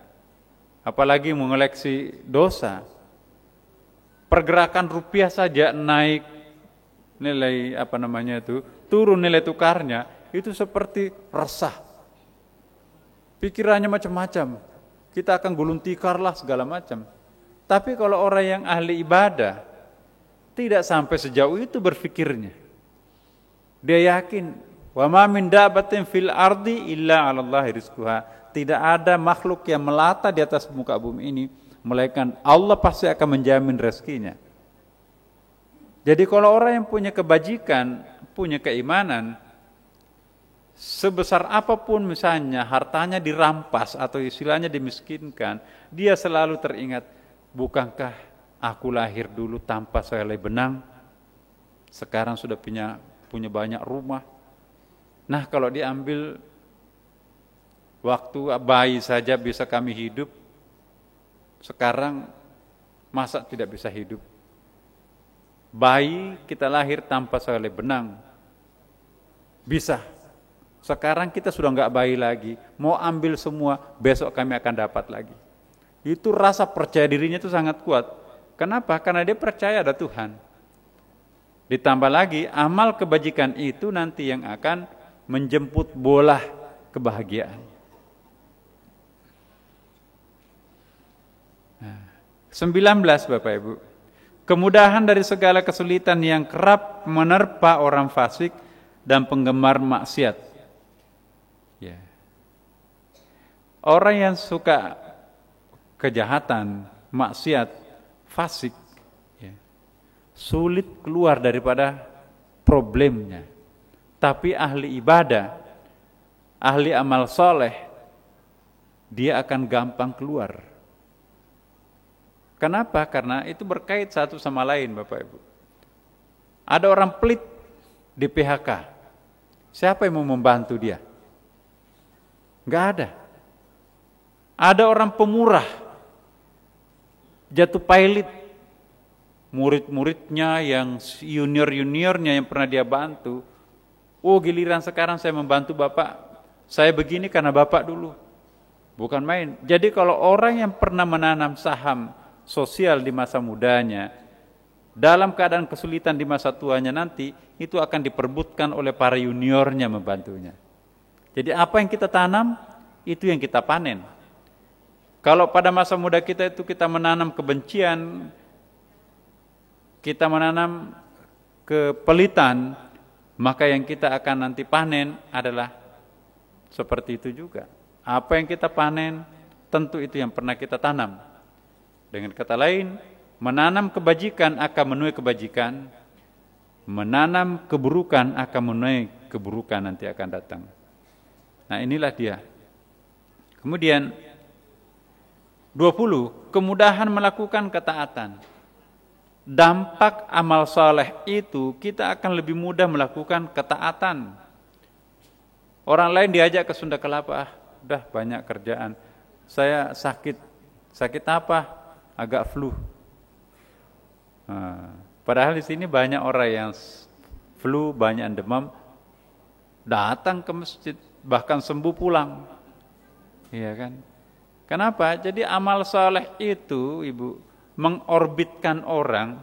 apalagi mengoleksi dosa, pergerakan rupiah saja naik nilai turun nilai tukarnya, itu seperti resah. Pikirannya macam-macam. Kita akan gulung tikarlah segala macam. Tapi kalau orang yang ahli ibadah tidak sampai sejauh itu berfikirnya. Dia yakin, wa ma min dabbatin fil ardi illa 'alallahi rizquha. Tidak ada makhluk yang melata di atas muka bumi ini melainkan Allah pasti akan menjamin rezekinya. Jadi kalau orang yang punya kebajikan, punya keimanan, sebesar apapun misalnya hartanya dirampas atau istilahnya dimiskinkan, dia selalu teringat, bukankah aku lahir dulu tanpa sehelai benang, sekarang sudah punya banyak rumah. Nah kalau diambil waktu bayi saja bisa kami hidup, sekarang masa tidak bisa hidup? Bayi kita lahir tanpa sehelai benang, bisa. Sekarang kita sudah enggak bayi lagi, mau ambil semua, besok kami akan dapat lagi. Itu rasa percaya dirinya itu sangat kuat. Kenapa? Karena dia percaya ada Tuhan. Ditambah lagi, amal kebajikan itu nanti yang akan menjemput bola kebahagiaan. 19 Bapak Ibu, kemudahan dari segala kesulitan yang kerap menerpa orang fasik dan penggemar maksiat. Ya. Orang yang suka kejahatan, maksiat, fasik, ya, sulit keluar daripada problemnya. Tapi ahli ibadah, ahli amal soleh, dia akan gampang keluar. Kenapa? Karena itu berkait satu sama lain, Bapak Ibu. Ada orang pelit di PHK. Siapa yang mau membantu dia? Enggak ada. Ada orang pemurah, jatuh pailit, murid-muridnya yang junior-juniornya yang pernah dia bantu. Oh, giliran sekarang saya membantu Bapak, saya begini karena Bapak dulu. Bukan main. Jadi kalau orang yang pernah menanam saham sosial di masa mudanya, dalam keadaan kesulitan di masa tuanya nanti, itu akan diperbutkan oleh para juniornya membantunya. Jadi apa yang kita tanam, itu yang kita panen. Kalau pada masa muda kita itu kita menanam kebencian, kita menanam kepelitan, maka yang kita akan nanti panen adalah seperti itu juga. Apa yang kita panen, tentu itu yang pernah kita tanam. Dengan kata lain, menanam kebajikan akan menuai kebajikan, menanam keburukan akan menuai keburukan nanti akan datang. Nah, inilah dia. Kemudian 20, kemudahan melakukan ketaatan. Dampak amal soleh itu kita akan lebih mudah melakukan ketaatan. Orang lain diajak ke Sunda Kelapa, udah banyak kerjaan. Saya sakit apa? Agak flu. Padahal di sini banyak orang yang flu, banyak yang demam, datang ke masjid, bahkan sembuh pulang. Iya kan? Kenapa? Jadi amal saleh itu, Ibu, mengorbitkan orang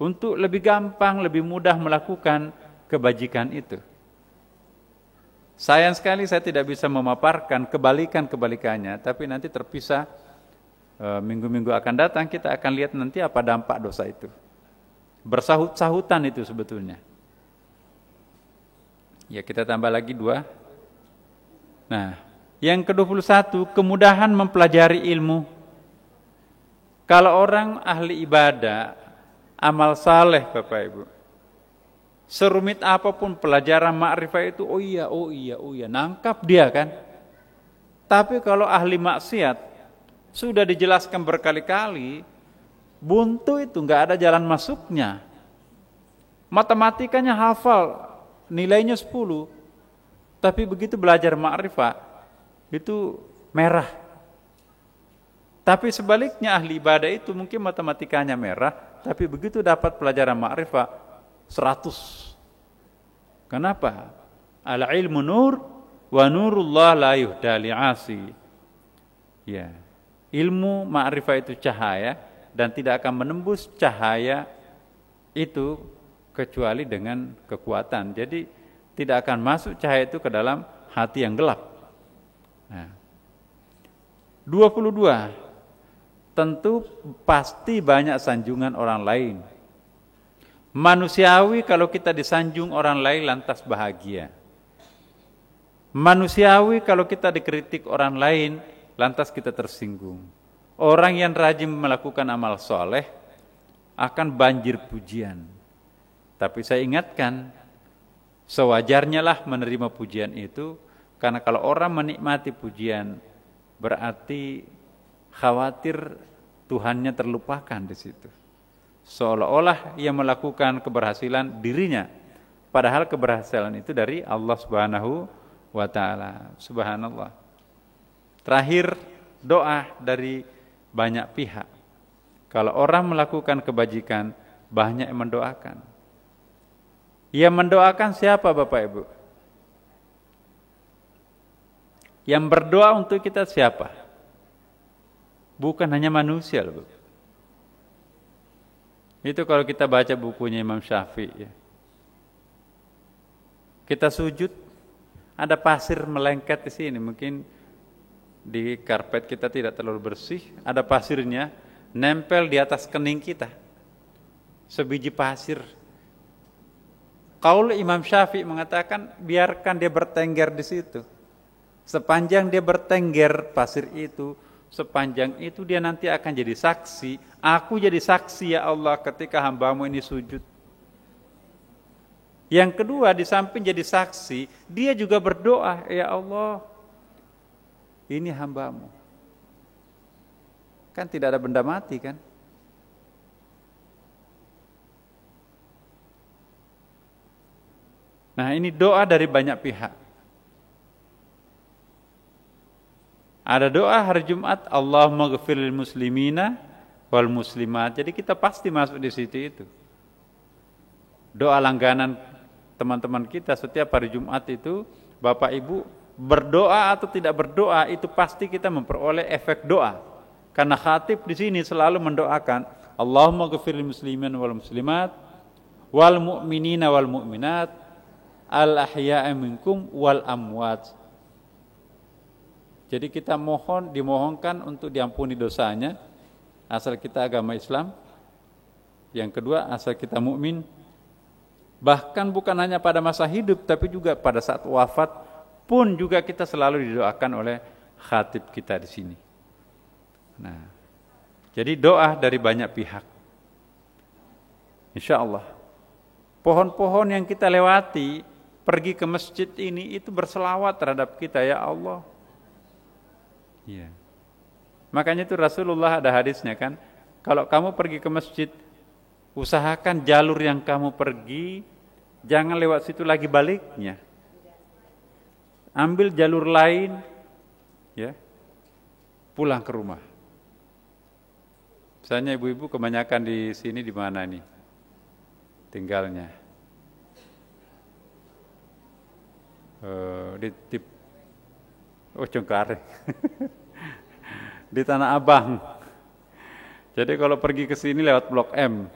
untuk lebih gampang, lebih mudah melakukan kebajikan itu. Sayang sekali saya tidak bisa memaparkan kebalikannya, tapi nanti terpisah minggu-minggu akan datang kita akan lihat nanti apa dampak dosa itu. Bersahut-sahutan itu sebetulnya. Ya, kita tambah lagi 2. Nah, yang ke-21, kemudahan mempelajari ilmu. Kalau orang ahli ibadah, amal saleh Bapak Ibu, serumit apapun pelajaran ma'rifah itu, oh iya, nangkap dia kan. Tapi kalau ahli maksiat, sudah dijelaskan berkali-kali, buntu itu nggak ada jalan masuknya. Matematikanya hafal, nilainya 10, tapi begitu belajar ma'rifah, itu merah. Tapi sebaliknya ahli ibadah itu mungkin matematikanya merah, tapi begitu dapat pelajaran ma'rifah, 100. Kenapa? Al-ilmu nur wa nurullah la yuhda li'asi. Ya. Ilmu ma'rifah itu cahaya dan tidak akan menembus cahaya itu kecuali dengan kekuatan. Jadi tidak akan masuk cahaya itu ke dalam hati yang gelap. Nah. 22. Tentu pasti banyak sanjungan orang lain. Manusiawi kalau kita disanjung orang lain lantas bahagia. Manusiawi kalau kita dikritik orang lain lantas kita tersinggung. Orang yang rajin melakukan amal soleh akan banjir pujian. Tapi saya ingatkan, sewajarnya lah menerima pujian itu, karena kalau orang menikmati pujian berarti khawatir Tuhannya terlupakan di situ. Seolah-olah ia melakukan keberhasilan dirinya, padahal keberhasilan itu dari Allah Subhanahu wa taala. Subhanallah. Terakhir, doa dari banyak pihak. Kalau orang melakukan kebajikan, banyak yang mendoakan. Yang mendoakan siapa Bapak Ibu? Yang berdoa untuk kita siapa? Bukan hanya manusia loh. Itu kalau kita baca bukunya Imam Syafi'i. Kita sujud, ada pasir melengket di sini. Mungkin di karpet kita tidak terlalu bersih, ada pasirnya nempel di atas kening kita. Sebiji pasir. Qaul Imam Syafi'i mengatakan biarkan dia bertengger di situ. Sepanjang dia bertengger pasir itu, sepanjang itu dia nanti akan jadi saksi. Aku jadi saksi ya Allah ketika hambamu ini sujud. Yang kedua, di samping jadi saksi, dia juga berdoa, ya Allah, ini hambamu. Kan tidak ada benda mati kan? Nah, ini doa dari banyak pihak. Ada doa hari Jumat, Allahumma ghfirlil muslimina wal muslimat. Jadi kita pasti masuk di situ itu. Doa langganan teman-teman kita setiap hari Jumat itu, Bapak Ibu berdoa atau tidak berdoa itu pasti kita memperoleh efek doa. Karena khatib di sini selalu mendoakan, Allahumma ghfirlil muslimin wal muslimat wal mu'minina wal mu'minat al ahya'i minkum wal amwat. Jadi kita dimohonkan untuk diampuni dosanya asal kita agama Islam. Yang kedua, asal kita mukmin. Bahkan bukan hanya pada masa hidup tapi juga pada saat wafat pun juga kita selalu didoakan oleh khatib kita di sini. Nah, jadi doa dari banyak pihak. Insyaallah. Pohon-pohon yang kita lewati pergi ke masjid ini itu berselawat terhadap kita, ya Allah. Iya. Makanya itu Rasulullah ada hadisnya kan, kalau kamu pergi ke masjid, usahakan jalur yang kamu pergi jangan lewat situ lagi baliknya. Ambil jalur lain, ya, pulang ke rumah. Misalnya ibu-ibu kebanyakan di sini di mana nih tinggalnya? Cengkareng. Di Tanah Abang. Jadi kalau pergi ke sini lewat Blok M.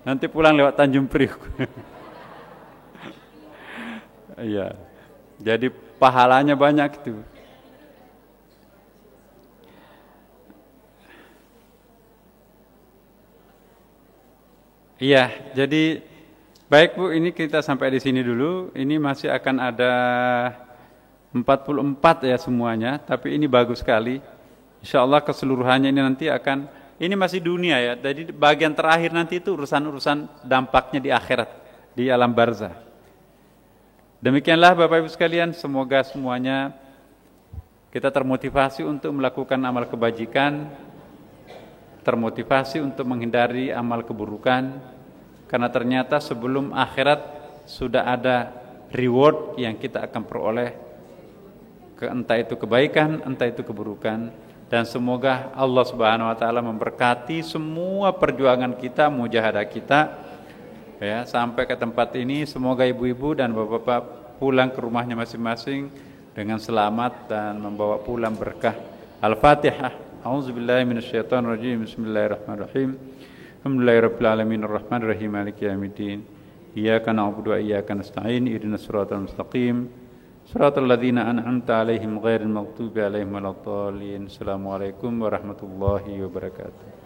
Nanti pulang lewat Tanjung Priok. Iya. Jadi pahalanya banyak itu. Iya, jadi baik Bu, ini kita sampai di sini dulu. Ini masih akan ada 44 ya semuanya, tapi ini bagus sekali. Insyaallah keseluruhannya ini nanti akan, ini masih dunia ya. Jadi bagian terakhir nanti itu urusan-urusan dampaknya di akhirat, di alam barzah. Demikianlah Bapak Ibu sekalian, semoga semuanya kita termotivasi untuk melakukan amal kebajikan, termotivasi untuk menghindari amal keburukan, karena ternyata sebelum akhirat sudah ada reward yang kita akan peroleh, entah itu kebaikan, entah itu keburukan. Dan semoga Allah Subhanahu wa taala memberkati semua perjuangan kita, mujahadah kita ya sampai ke tempat ini. Semoga ibu-ibu dan bapak-bapak pulang ke rumahnya masing-masing dengan selamat dan membawa pulang berkah. Al-Fatihah. A'udzubillahi minasyaitonirrajim. Bismillahirrahmanirrahim. Alhamdulillahirabbil alamin arrahmanir rahim maliki yaumiddin. Iyyaka na'budu wa iyyaka nasta'in. Ihdinas siratal mustaqim. Siratal ladzina an'amta 'alaihim ghairil maghdubi 'alaihim waladdallin. Assalamualaikum warahmatullahi wabarakatuh.